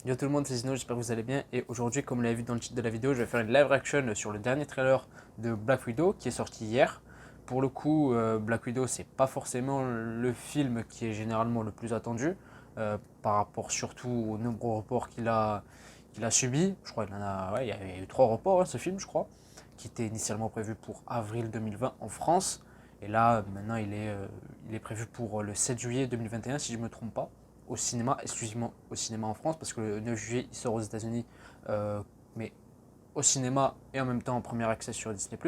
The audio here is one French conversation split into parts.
Yo tout le monde, c'est Zino, j'espère que vous allez bien. Et aujourd'hui, comme vous l'avez vu dans le titre de la vidéo, je vais faire une live reaction sur le dernier trailer de Black Widow qui est sorti hier. Pour le coup, Black Widow, c'est pas forcément le film qui est généralement le plus attendu, par rapport surtout aux nombreux reports qu'il a subi. Je crois qu'il en a, ouais, il y a eu 3 reports, ce film, je crois, qui était initialement prévu pour avril 2020 en France. Et là, maintenant, il est prévu pour le 7 juillet 2021, si je ne me trompe pas, au cinéma, exclusivement au cinéma en France, parce que le 9 juillet, il sort aux États-Unis, mais au cinéma et en même temps en premier accès sur Disney+.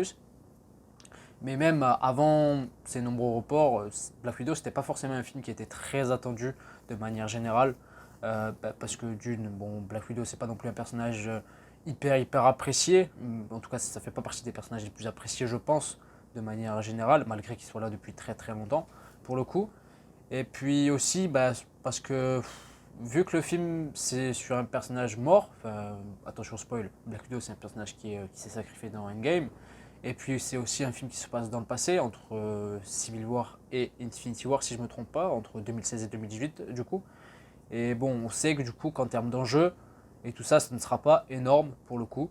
Mais même avant ces nombreux reports, Black Widow, c'était pas forcément un film qui était très attendu de manière générale, parce que bon, Black Widow, c'est pas non plus un personnage hyper apprécié. En tout cas, ça fait pas partie des personnages les plus appréciés, je pense, de manière générale, malgré qu'il soit là depuis très longtemps, pour le coup. Et puis aussi, parce que vu que le film c'est sur un personnage mort, attention spoil, Black Widow c'est un personnage qui s'est sacrifié dans Endgame, et puis c'est aussi un film qui se passe dans le passé, entre Civil War et Infinity War si je ne me trompe pas, entre 2016 et 2018 du coup. Et bon, on sait que du coup qu'en termes d'enjeux et tout ça, ça ne sera pas énorme pour le coup.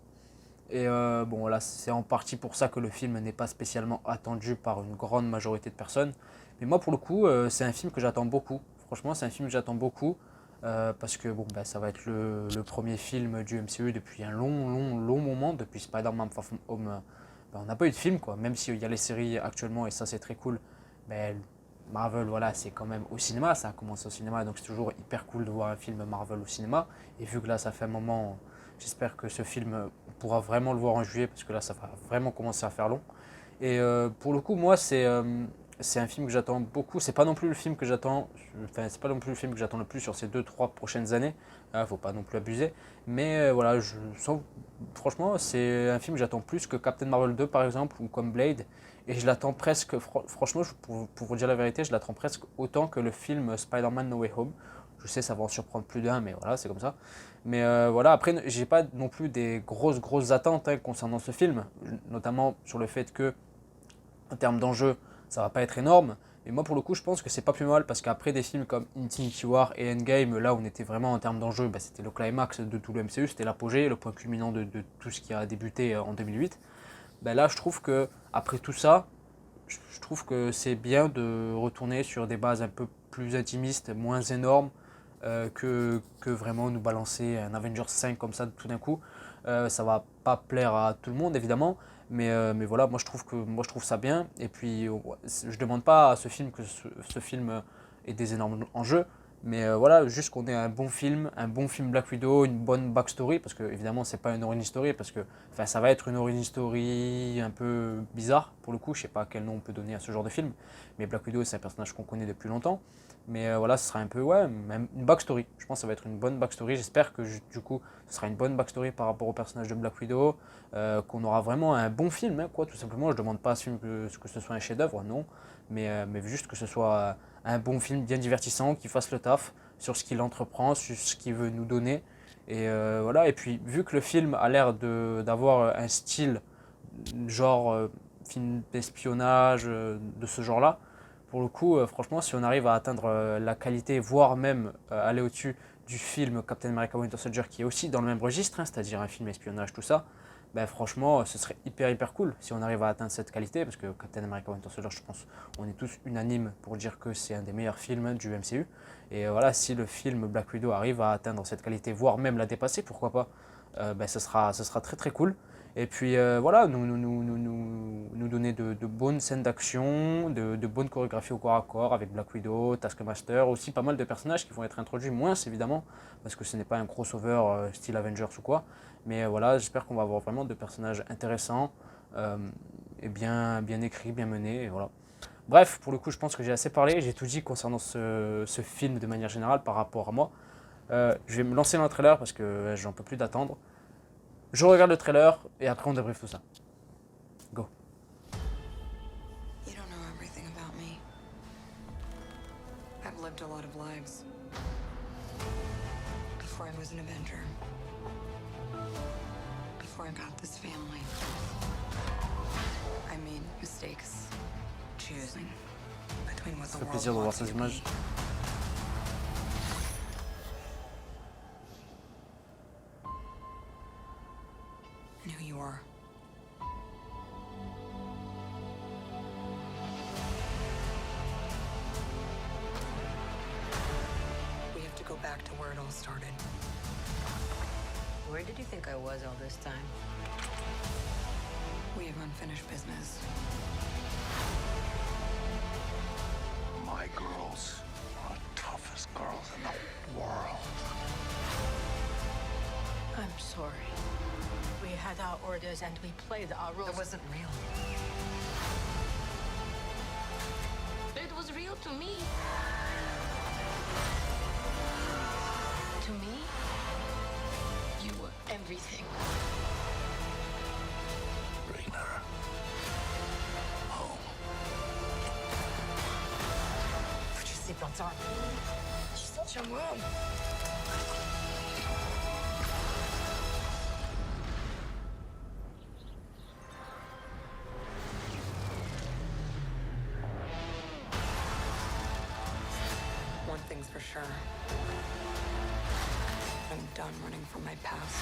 Et bon voilà, c'est en partie pour ça que le film n'est pas spécialement attendu par une grande majorité de personnes. Mais moi pour le coup, c'est un film que j'attends beaucoup. Franchement, c'est un film que j'attends beaucoup. Parce que bon, ça va être le premier film du MCU depuis un long moment, depuis Spider-Man Far From Home. On n'a pas eu de film quoi, même s'il y a les séries actuellement et ça c'est très cool. Ben, Marvel, voilà, c'est quand même au cinéma, ça a commencé au cinéma, donc c'est toujours hyper cool de voir un film Marvel au cinéma. Et vu que là ça fait un moment, j'espère que ce film, on pourra vraiment le voir en juillet, parce que là ça va vraiment commencer à faire long. Et pour le coup, moi, c'est un film que j'attends beaucoup. C'est pas non plus le film que j'attends, enfin, c'est pas non plus le film que j'attends le plus sur ces 2-3 prochaines années. Faut pas non plus abuser. Mais voilà, franchement, c'est un film que j'attends plus que Captain Marvel 2 par exemple, ou comme Blade. Et je l'attends presque, franchement, pour vous dire la vérité, je l'attends presque autant que le film Spider-Man No Way Home. Je sais, ça va en surprendre plus d'un, mais voilà, c'est comme ça. Mais voilà, après, j'ai pas non plus des grosses attentes concernant ce film, notamment sur le fait que en termes d'enjeu, ça va pas être énorme. Mais moi, pour le coup, je pense que c'est pas plus mal parce qu'après des films comme Infinity War et Endgame, là où on était vraiment en termes d'enjeu, c'était le climax de tout le MCU, c'était l'apogée, le point culminant de tout ce qui a débuté en 2008. Là, je trouve que après tout ça, je trouve que c'est bien de retourner sur des bases un peu plus intimistes, moins énormes, que vraiment nous balancer un Avengers 5 comme ça tout d'un coup. Ça va pas plaire à tout le monde évidemment, mais voilà, moi je trouve ça bien. Et puis je demande pas à ce film que ce film ait des énormes enjeux, mais voilà, juste qu'on ait un bon film Black Widow, une bonne backstory, parce que évidemment c'est pas une origin story, parce que enfin, ça va être une origin story un peu bizarre pour le coup, je sais pas quel nom on peut donner à ce genre de film, mais Black Widow c'est un personnage qu'on connaît depuis longtemps, mais voilà, ce sera un peu, ouais, même une backstory, je pense que ça va être une bonne backstory, j'espère que du coup ce sera une bonne backstory par rapport au personnage de Black Widow, qu'on aura vraiment un bon film, hein, quoi, tout simplement, je demande pas à ce film que ce soit un chef d'œuvre, non, mais juste que ce soit un bon film bien divertissant, qui fasse le taf sur ce qu'il entreprend, sur ce qu'il veut nous donner. Et voilà, et puis vu que le film a l'air d'avoir un style genre film d'espionnage, de ce genre-là, pour le coup, franchement, si on arrive à atteindre la qualité, voire même aller au-dessus du film Captain America Winter Soldier, qui est aussi dans le même registre, hein, c'est-à-dire un film espionnage, tout ça, franchement, ce serait hyper cool si on arrive à atteindre cette qualité, parce que Captain America Winter Soldier, je pense, on est tous unanimes pour dire que c'est un des meilleurs films du MCU. Et voilà, si le film Black Widow arrive à atteindre cette qualité, voire même la dépasser, pourquoi pas, ce sera très cool. Et puis voilà, nous donner de bonnes scènes d'action, de bonnes chorégraphies au corps à corps avec Black Widow, Taskmaster, aussi pas mal de personnages qui vont être introduits, moins évidemment, parce que ce n'est pas un crossover style Avengers ou quoi. Mais voilà, j'espère qu'on va avoir vraiment de personnages intéressants euh, et bien écrits, bien menés. Et voilà. Bref, pour le coup, je pense que j'ai assez parlé. J'ai tout dit concernant ce film de manière générale par rapport à moi. Je vais me lancer dans le trailer parce que j'en peux plus d'attendre. Je regarde le trailer et après on débriefe tout ça. Go. You don't know everything about me. I've lived a lot of lives. Before I was an Avenger. Before I got this family. I made mistakes. Choosing between what Ça the fait world plaisir de voir wants ces me to images. be you are. We have to go back to where it all started. Where did you think I was all this time? We have unfinished business. My girls are the toughest girls in the world. I'm sorry. We had our orders and we played our roles. It wasn't real. It was real to me. To me, you were everything. Bring her home. Put your seatbelts on. She's such a mom. One thing's for sure. I'm done running from my past.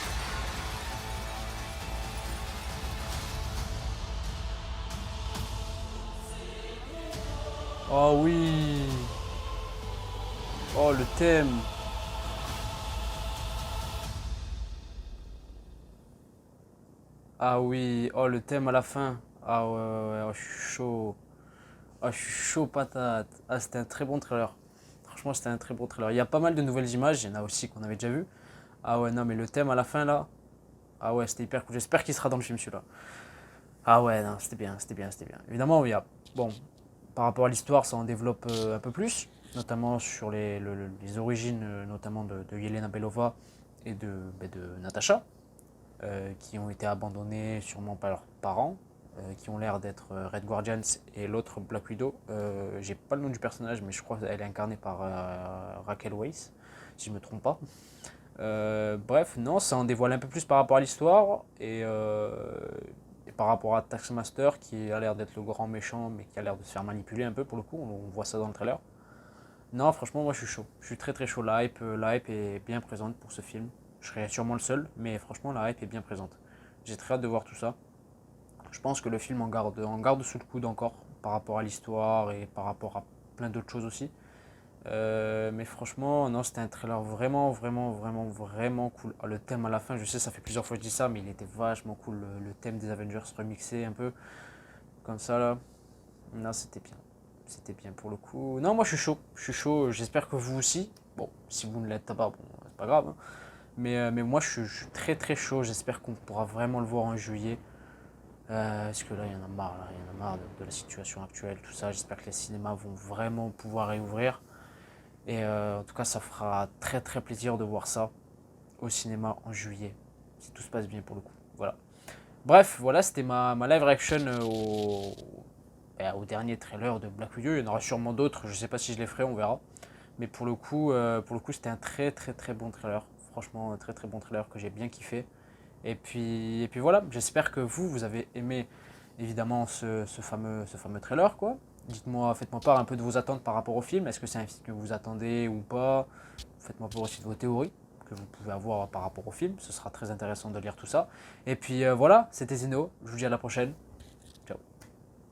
Oh oui. Oh, le thème. Ah oui, oh le thème à la fin. Ah ouais, ouais, ouais, oh, je suis chaud. Ah, je suis chaud patate. Ah, c'était un très bon trailer. Franchement, c'était un très bon trailer. Il y a pas mal de nouvelles images, il y en a aussi qu'on avait déjà vu. Ah ouais, non, mais le thème à la fin là. Ah ouais, c'était hyper cool. J'espère qu'il sera dans le film celui-là. Ah ouais, non, c'était bien, c'était bien, c'était bien. Évidemment, il y a. Bon, par rapport à l'histoire, ça en développe un peu plus, notamment sur les origines, notamment de Yelena Belova et de Natasha, qui ont été abandonnées sûrement par leurs parents, qui ont l'air d'être Red Guardians et l'autre Black Widow. J'ai pas le nom du personnage, mais je crois qu'elle est incarnée par Raquel Weisz, si je me trompe pas. Bref, non, ça en dévoile un peu plus par rapport à l'histoire et par rapport à Taskmaster qui a l'air d'être le grand méchant mais qui a l'air de se faire manipuler un peu pour le coup, on voit ça dans le trailer. Non, franchement, moi je suis chaud, je suis très très chaud, la hype est bien présente pour ce film. Je serai sûrement le seul, mais franchement la hype est bien présente. J'ai très hâte de voir tout ça. Je pense que le film en garde sous le coude encore par rapport à l'histoire et par rapport à plein d'autres choses aussi. Mais franchement, non, c'était un trailer vraiment, vraiment, vraiment, vraiment cool. Ah, le thème à la fin, je sais, ça fait plusieurs fois que je dis ça, mais il était vachement cool. Le thème des Avengers remixé un peu, comme ça là. Non, c'était bien. C'était bien pour le coup. Non, moi je suis chaud. Je suis chaud. J'espère que vous aussi. Bon, si vous ne l'êtes pas, bon, c'est pas grave, hein. Mais moi je suis très très chaud. J'espère qu'on pourra vraiment le voir en juillet. Parce que là, il y en a marre, là. Il y en a marre de la situation actuelle, tout ça. J'espère que les cinémas vont vraiment pouvoir réouvrir. Et en tout cas, ça fera très très plaisir de voir ça au cinéma en juillet, si tout se passe bien pour le coup. Voilà. Bref, voilà, c'était ma live reaction au dernier trailer de Black Widow. Il y en aura sûrement d'autres, je sais pas si je les ferai, on verra. Mais pour le coup, c'était un très très très bon trailer. Franchement, un très très bon trailer que j'ai bien kiffé. Et puis voilà, j'espère que vous avez aimé évidemment ce fameux trailer, quoi. Dites-moi, faites-moi part un peu de vos attentes par rapport au film. Est-ce que c'est un film que vous attendez ou pas? Faites-moi part aussi de vos théories que vous pouvez avoir par rapport au film. Ce sera très intéressant de lire tout ça. Et puis voilà, c'était Zeno. Je vous dis à la prochaine.